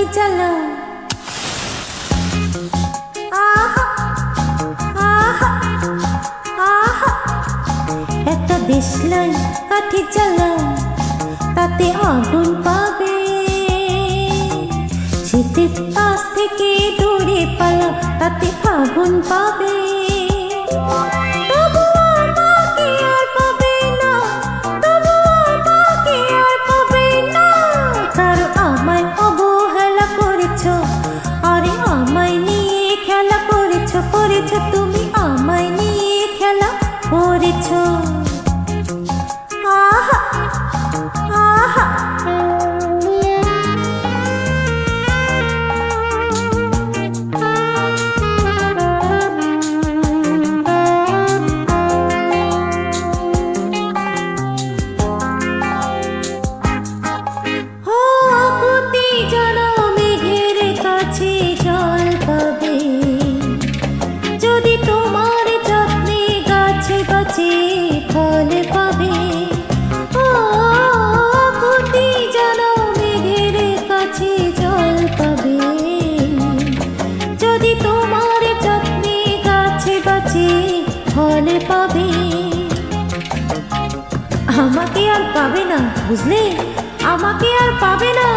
কাঠি চালাও। আহা আহা আহা, একটা দেশলাই কাঠি চালাও, তাতে আগুন পাবে। শীতের কাছ থেকে দূরে পালাও, তাতে আগুন পাবে। তুমি আমায় নিয়ে খেলা করেছ। আহা আহা, প্রতি জনমে মেঘের কাছে জল পাবে। যদি তোমার যত্নে গাছে গাছে ফল পাবে। ও প্রতি জনমে মেঘের কাছে জল পাবে। যদি তোমার যত্নে গাছে গাছে ফল পাবে। আমাকে আর পাবে না, বুঝলে? আমাকে আর পাবে না,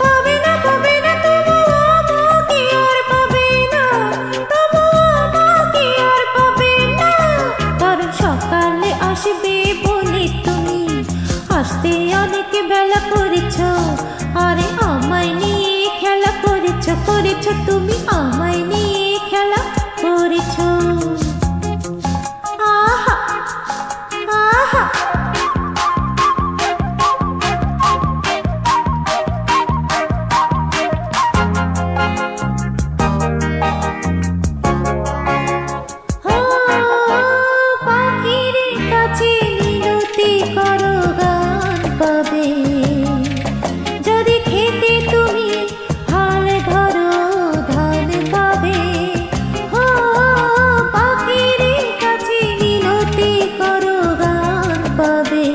পাবে না, পাবে না। তবু আমাকে আর পাবে না, তবু আমাকে আর পাবে না। কারণ সকালে আসবে বলে তুমি আসতে অনেক বেলা করেছ। আরে আমায় নিয়ে খেলা করেছ, করেছ তুমি আমায় নিয়ে খেলা করেছ। আহা আহা, যদি খেতে তুমি হাল ধরো ধান পাবে। পাখির কাছে মিনতি করো গান পাবে।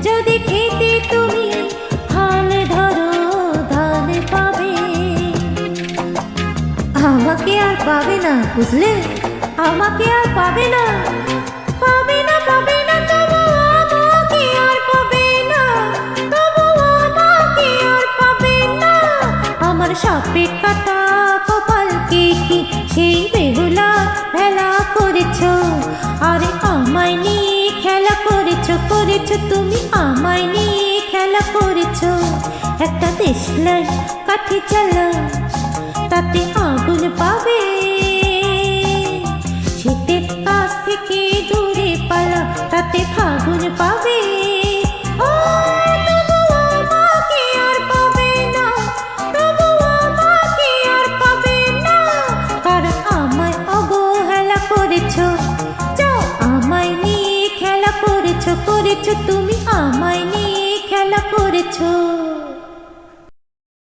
যদি খেতে তুমি হাল ধরো ধান পাবে। আমাকে আর পাবে না, বুঝলে? আমাকে আর পাবে না, পাবে না, পাবে না। তবু আমাকে আর পাবে না, তবু আমাকে আর পাবে না। আমার সাপে কাটা কপালকে কি সেই বেহুলা ভেলা করেছ। আরে আমায় নিয়ে খেলা করেছ, করেছ তুমি আমায় নিয়ে খেলা করেছ। একটা দেশলাই কাঠি চালাও, তাতে আগুন পাবে। শীতের কাছ থেকে দূরে পালা, তাতে ফাগুন পাবে। ও তবু আমাকে আর পাবে না, তবু আমাকে আর পাবে না। কারণ আমায় অবহেলা করেছ। যাও, আমায় নিয়ে খেলা করেছ, করেছ তুমি আমায় নিয়ে খেলা করেছ।